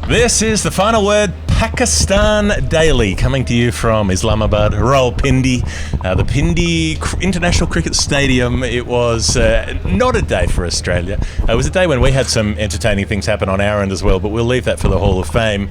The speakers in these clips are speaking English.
This is the final word, Pakistan Daily, coming to you from Islamabad, Rawalpindi, the Pindi International Cricket Stadium. It was not a day for Australia. It was a day when we had some entertaining things happen on our end as well, but we'll leave that for the Hall of Fame.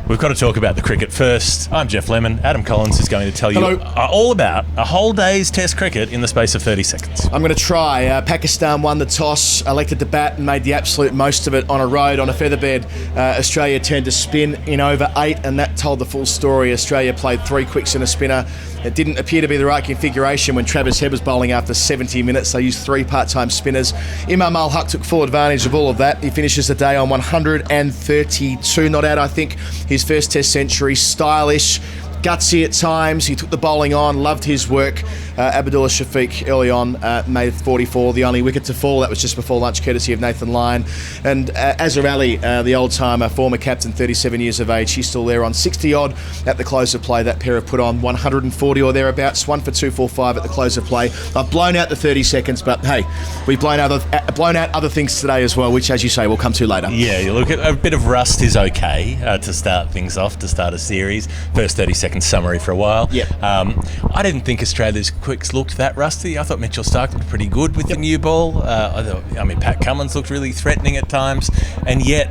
We've got to talk about the cricket first. I'm Geoff Lemon. Adam Collins is going to tell you all about a whole day's Test cricket in the space of 30 seconds. I'm going to try. Pakistan won the toss, elected to bat and made the absolute most of it on a road, on a featherbed. Australia turned to spin in over 8, and that told the full story. Australia played 3 quicks and a spinner. It didn't appear to be the right configuration when Travis Head was bowling after 70 minutes. They used 3 part-time spinners. Imam AlHaq took full advantage of all of that. He finishes the day on 132 not out, I think. His first Test century, stylish, gutsy at times. He took the bowling on, loved his work. Abdullah Shafiq early on made 44, the only wicket to fall. That was just before lunch, courtesy of Nathan Lyon. And Azhar Ali, the old-timer, former captain, 37 years of age, he's still there on 60-odd at the close of play. That pair have put on 140 or thereabouts, 1 for 245 at the close of play. I've blown out the 30 seconds, but hey, we've blown out other things today as well, which, as you say, we'll come to later. Yeah, you look at a bit of rust is okay to start things off, to start a series. First 30-second summary for a while. Yep. I didn't think Australia's quicks looked that rusty. I thought Mitchell Starc looked pretty good with the new ball. Pat Cummins looked really threatening at times, and yet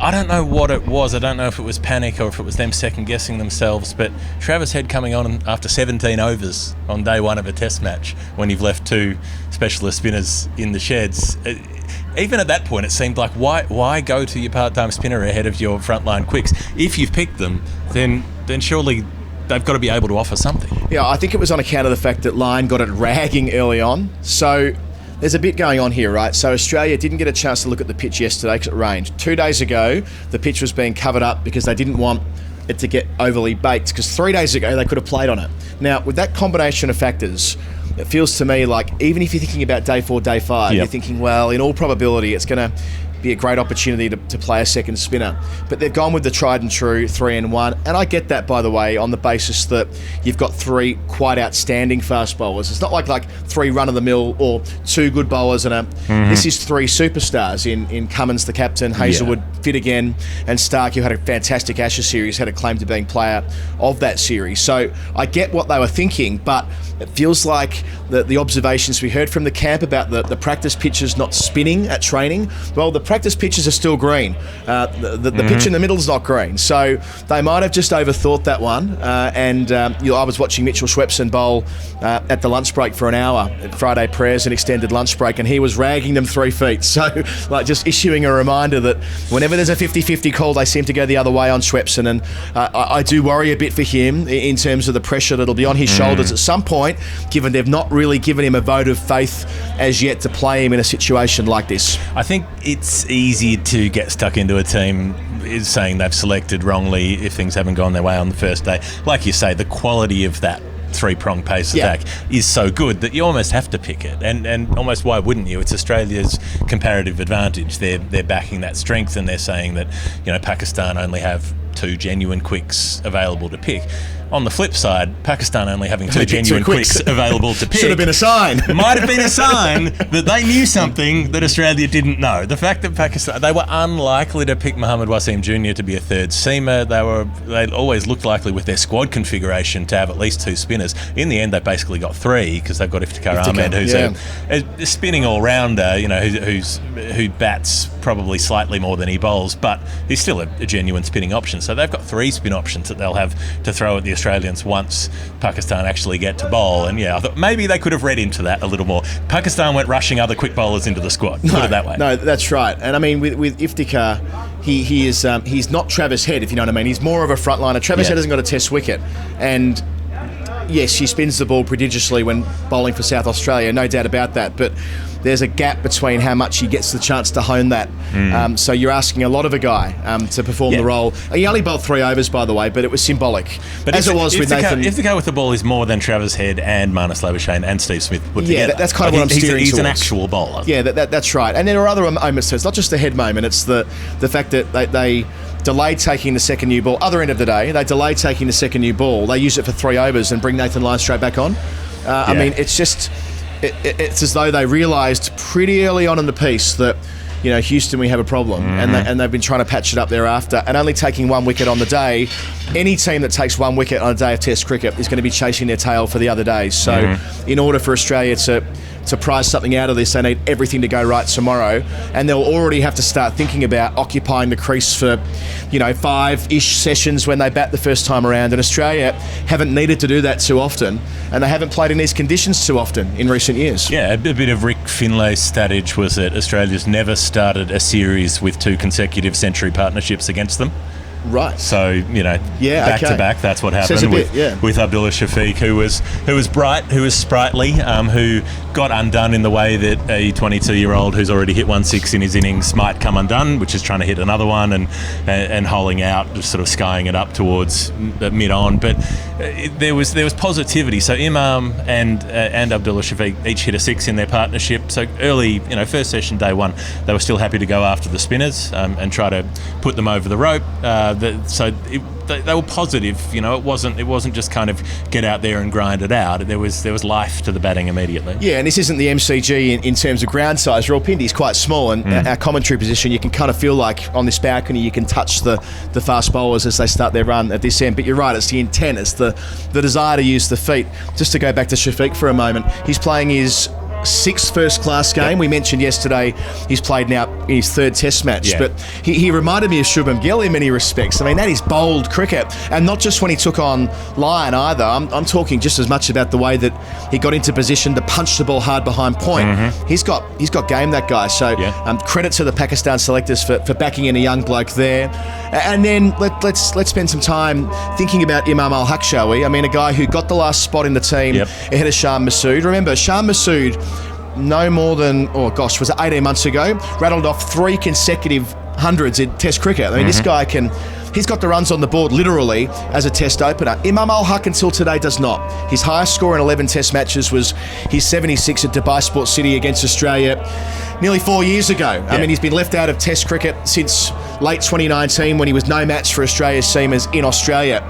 I don't know what it was. I don't know if it was panic or if it was them second-guessing themselves, but Travis Head coming on after 17 overs on day one of a Test match when you've left 2 specialist spinners in the sheds. Even at that point, it seemed like, why go to your part-time spinner ahead of your frontline quicks? If you've picked them, then surely they've got to be able to offer something. Yeah, I think it was on account of the fact that Lyon got it ragging early on. So there's a bit going on here, right? So Australia didn't get a chance to look at the pitch yesterday because it rained. 2 days ago, the pitch was being covered up because they didn't want it to get overly baked, because 3 days ago they could have played on it. Now, with that combination of factors, it feels to me like even if you're thinking about day 4, day 5, You're thinking, well, in all probability, it's going to be a great opportunity to play a second spinner. But they've gone with the tried and true 3 and 1. And I get that, by the way, on the basis that you've got 3 quite outstanding fast bowlers. It's not like 3 run-of-the-mill or 2 good bowlers and This is 3 superstars in Cummins, the captain, Hazelwood, fit again, and Starc, who had a fantastic Ashes series, had a claim to being player of that series. So I get what they were thinking, but it feels like the observations we heard from the camp about the practice pitches not spinning at training, well, the practice pitches are still green. The pitch in the middle is not green. So they might have just overthought that one. I was watching Mitchell Schwepson bowl at the lunch break for an hour at Friday prayers, an extended lunch break, and he was ragging them 3 feet. So just issuing a reminder that whenever there's a 50-50 call, they seem to go the other way on Schwepson. And I do worry a bit for him in terms of the pressure that'll be on his shoulders at some point, given they've not really given him a vote of faith as yet to play him in a situation like this. I think it's easy to get stuck into a team is saying they've selected wrongly if things haven't gone their way on the first day. Like you say, the quality of that 3-prong pace attack is so good that you almost have to pick it, and almost why wouldn't you? It's Australia's comparative advantage. They're backing that strength, and they're saying that Pakistan only have 2 genuine quicks available to pick. On the flip side, Pakistan only having 2 genuine quicks available to pick should have been a sign. Might have been a sign that they knew something that Australia didn't know. The fact that Pakistan, they were unlikely to pick Mohammad Wasim Jr. to be a 3rd seamer. They always looked likely with their squad configuration to have at least 2 spinners. In the end, they basically got 3 because they've got Iftikhar Ahmed, who's a spinning all-rounder, who bats probably slightly more than he bowls, but he's still a genuine spinning option. So they've got 3 spin options that they'll have to throw at the Australians once Pakistan actually get to bowl. And I thought maybe they could have read into that a little more. Pakistan went rushing other quick bowlers into the squad. Put it that way. No, that's right. And I mean, with Iftikhar, he's not Travis Head, if you know what I mean. He's more of a frontliner. Travis Head hasn't got a Test wicket, and yes, he spins the ball prodigiously when bowling for South Australia, no doubt about that. But there's a gap between how much he gets the chance to hone that. So you're asking a lot of a guy to perform the role. He only bowled 3 overs, by the way, but it was symbolic. But as it was with Nathan. If the go with the ball is more than Travis Head and Marnus Labuschagne and Steve Smith put together. That's kind of what I'm steering towards. He's an actual bowler. Yeah, that's right. And there are other moments too. It's not just the head moment. It's the fact that they delayed taking the second new ball. Other end of the day, they delayed taking the second new ball. They use it for 3 overs and bring Nathan Lyon straight back on. I mean, it's just... It's as though they realised pretty early on in the piece that Houston, we have a problem. And they've been trying to patch it up thereafter. And only taking one wicket on the day, any team that takes one wicket on a day of Test cricket is going to be chasing their tail for the other days. So in order for Australia to prize something out of this, they need everything to go right tomorrow, and they'll already have to start thinking about occupying the crease for 5-ish sessions when they bat the first time around. And Australia haven't needed to do that too often, and they haven't played in these conditions too often in recent years. Yeah, a bit of Rick Finlay's statage was that Australia's never started a series with 2 consecutive century partnerships against them. Right. So, back to back, that's what happened with Abdullah Shafiq, who was bright, who was sprightly, who got undone in the way that a 22-year-old who's already hit 1/6 in his innings might come undone, which is trying to hit another one and holing out, just sort of skying it up towards mid-on. But there was positivity. So Imam and Abdullah Shafiq each hit a 6 in their partnership. So early, first session, day 1, they were still happy to go after the spinners and try to put them over the rope. They were positive. It wasn't just kind of get out there and grind it out. There was life to the batting immediately. Yeah, and this isn't the MCG in terms of ground size. Rawalpindi's quite small, and our commentary position, you can kind of feel like on this balcony you can touch the fast bowlers as they start their run at this end. But you're right, it's the intent, it's the desire to use the feet. Just to go back to Shafiq for a moment, he's playing his 6th first-class game. We mentioned yesterday he's played now in his 3rd Test match, but he reminded me of Shubham Gill in many respects. I mean, that is bold cricket, and not just when he took on Lyon either. I'm talking just as much about the way that he got into position to punch the ball hard behind point. He's got game, that guy. So credit to the Pakistan selectors for backing in a young bloke there. And then let's spend some time thinking about Imam AlHaq, shall we? I mean, a guy who got the last spot in the team ahead of Shah Massood. Remember, Shah Massood, no more than, was it 18 months ago, rattled off 3 consecutive hundreds in Test cricket. I mean, this guy he's got the runs on the board literally as a Test opener. Imam AlHaq until today does not. His highest score in 11 Test matches was his 76 at Dubai Sports City against Australia nearly 4 years ago. I mean, he's been left out of Test cricket since late 2019 when he was no match for Australia's seamers in Australia.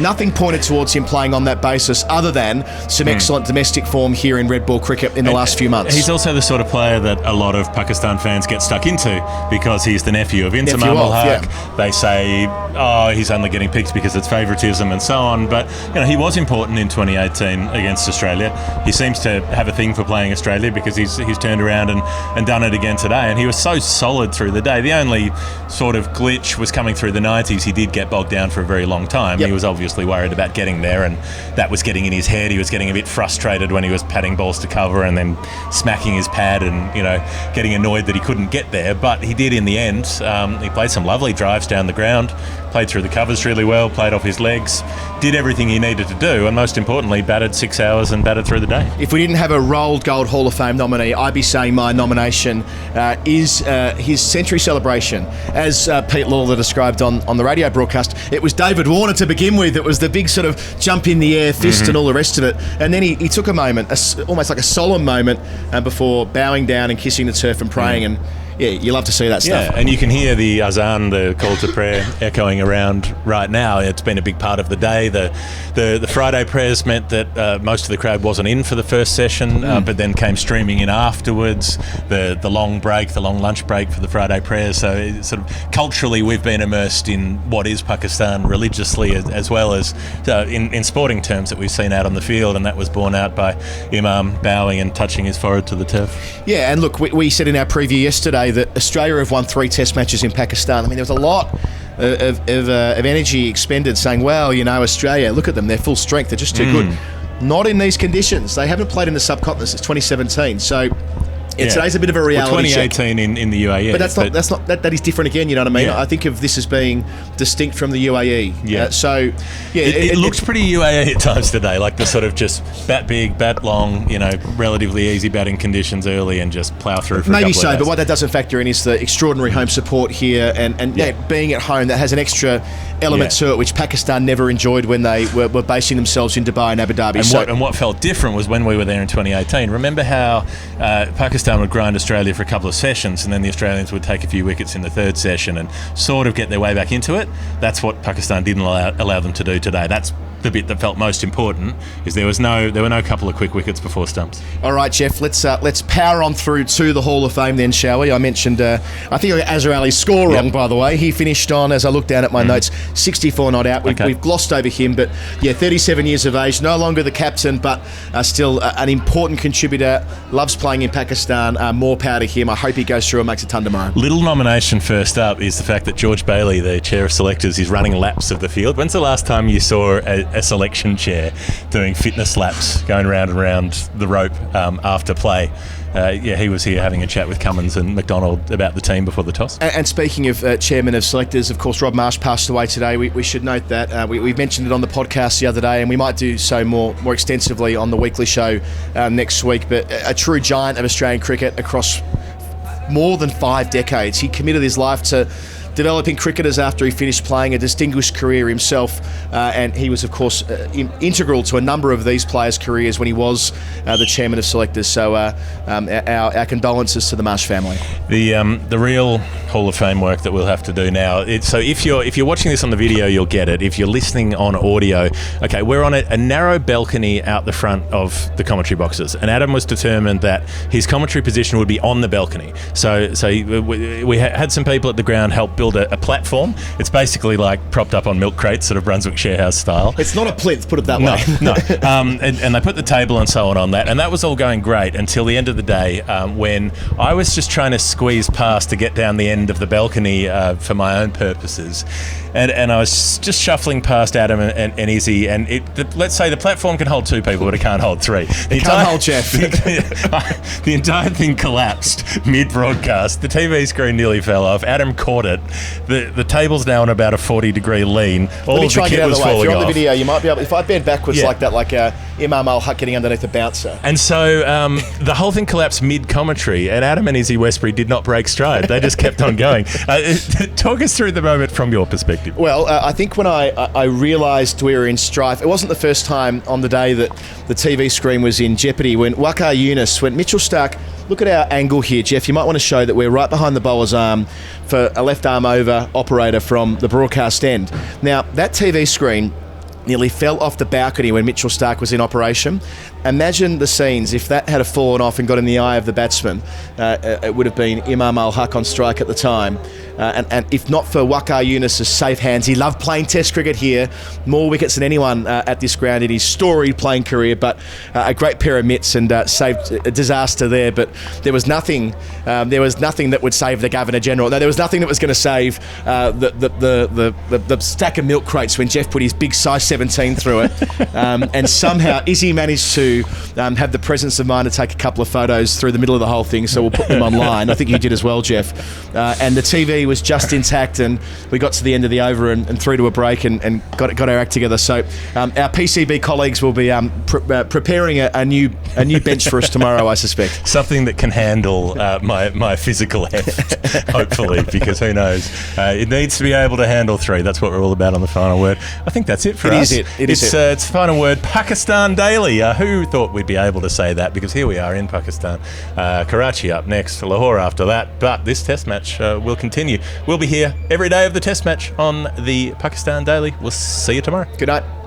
Nothing pointed towards him playing on that basis other than some excellent domestic form here in red ball cricket in the last few months. He's also the sort of player that a lot of Pakistan fans get stuck into because he's the nephew of Imam AlHaq. They say, he's only getting picked because it's favouritism and so on. But, he was important in 2018 against Australia. He seems to have a thing for playing Australia because he's turned around and done it again today. And he was so solid through the day. The only sort of glitch was coming through the 90s. He did get bogged down for a very long time. He was obviously worried about getting there, and that was getting in his head. He was getting a bit frustrated when he was patting balls to cover and then smacking his pad and getting annoyed that he couldn't get there, but he did in the end. He played some lovely drives down the ground, played through the covers really well, played off his legs, did everything he needed to do, and most importantly batted 6 hours and batted through the day. If we didn't have a rolled Gold Hall of Fame nominee, I'd be saying my nomination is his century celebration. As Pete Lawler described on the radio broadcast, it was David Warner to begin with. It was the big sort of jump in the air fist and all the rest of it. And then he took a moment, almost like a solemn moment, before bowing down and kissing the turf and praying. And you love to see that stuff. Yeah, and you can hear the azan, the call to prayer, echoing around right now. It's been a big part of the day. The Friday prayers meant that most of the crowd wasn't in for the first session, but then came streaming in afterwards. The long lunch break for the Friday prayers. So it's sort of culturally, we've been immersed in what is Pakistan religiously, as well as in sporting terms that we've seen out on the field, and that was borne out by Imam bowing and touching his forehead to the turf. Yeah, and look, we said in our preview yesterday that Australia have won 3 Test matches in Pakistan. I mean, there was a lot of energy expended saying, well, Australia, look at them, they're full strength, they're just too good. Not in these conditions. They haven't played in the subcontinent since 2017. So today's a bit of a reality 2018 in the UAE. But that is different again, you know what I mean? Yeah. I think of this as being distinct from the UAE. Yeah. It looks pretty UAE at times today, like the sort of just bat big, bat long, relatively easy batting conditions early and just plough through for maybe a couple so, of days. but what that doesn't factor in is the extraordinary home support here and being at home, that has an extra element to it, which Pakistan never enjoyed when they were basing themselves in Dubai and Abu Dhabi. And what felt different was when we were there in 2018. Remember how Pakistan Pakistan would grind Australia for a couple of sessions, and then the Australians would take a few wickets in the third session and sort of get their way back into it. That's what Pakistan didn't allow them to do today. That's the bit that felt most important, is there were no couple of quick wickets before stumps. All right, Geoff, let's power on through to the Hall of Fame then, shall we? I mentioned, I think I got Azhar Ali's score wrong, by the way. He finished on, as I look down at my notes, 64 not out. We've glossed over him, but 37 years of age, no longer the captain, but still an important contributor, loves playing in Pakistan. More power to him. I hope he goes through and makes a ton tomorrow. Little nomination first up is the fact that George Bailey, the chair of selectors, is running laps of the field. When's the last time you saw a selection chair doing fitness laps, going round and round the rope after play? He was here having a chat with Cummins and McDonald about the team before the toss. And speaking of chairman of selectors, of course, Rob Marsh passed away today. We should note that. We mentioned it on the podcast the other day, and we might do so more extensively on the weekly show next week. But a true giant of Australian cricket across more than 5 decades. He committed his life to developing cricketers after he finished playing, a distinguished career himself, and he was, of course, integral to a number of these players' careers when he was the chairman of selectors. So our condolences to the Marsh family. The real Hall of Fame work that we'll have to do now. So if you're watching this on the video, you'll get it. If you're listening on audio, okay, we're on a narrow balcony out the front of the commentary boxes, and Adam was determined that his commentary position would be on the balcony. So we had some people at the ground help build a platform. It's basically like propped up on milk crates, sort of Brunswick sharehouse style. It's not a plinth, put it that way. No. And they put the table and so on that, and that was all going great until the end of the day, when I was just trying to squeeze past to get down the end of the balcony for my own purposes. And I was just shuffling past Adam and Izzy, and let's say the platform can hold 2 people, but it can't hold 3. It can't hold Geoff. The entire thing collapsed mid-broadcast. The TV screen nearly fell off. Adam caught it. The table's now on about a 40-degree lean. All of the kit was falling off. If you're on the video, you might be able. If I bend backwards like that, like Imam AlHaq getting underneath the bouncer. And so the whole thing collapsed mid-commentary, and Adam and Izzy Westbury did not break stride. They just kept on going. Talk us through the moment from your perspective. Well, I think when I realised we were in strife, it wasn't the first time on the day that the TV screen was in jeopardy when Waqar Younis, when Mitchell Starc, look at our angle here, Geoff. You might want to show that we're right behind the bowler's arm for a left arm over operator from the broadcast end. Now, that TV screen nearly fell off the balcony when Mitchell Starc was in operation. Imagine the scenes if that had fallen off and got in the eye of the batsman. It would have been Imam AlHaq on strike at the time. And if not for Waqar Younis' safe hands, he loved playing Test cricket here, more wickets than anyone at this ground in his storied playing career, but a great pair of mitts and saved a disaster there. But there was nothing that would save the Governor General. No, there was nothing that was going to save the stack of milk crates when Geoff put his big size 17 through it. And somehow Izzy managed to have the presence of mind to take a couple of photos through the middle of the whole thing, so we'll put them online. I think you did as well, Geoff. And the TV was just intact, and we got to the end of the over and through to a break and got our act together. So our PCB colleagues will be preparing a new bench for us tomorrow, I suspect. Something that can handle my physical heft, hopefully, because who knows? It needs to be able to handle 3. That's what we're all about on the final word. I think that's it for us. It's the final word. Pakistan Daily. Who thought we'd be able to say that? Because here we are in Pakistan. Karachi up next, Lahore after that. But this test match will continue. We'll be here every day of the test match on the Pakistan Daily. We'll see you tomorrow. Good night.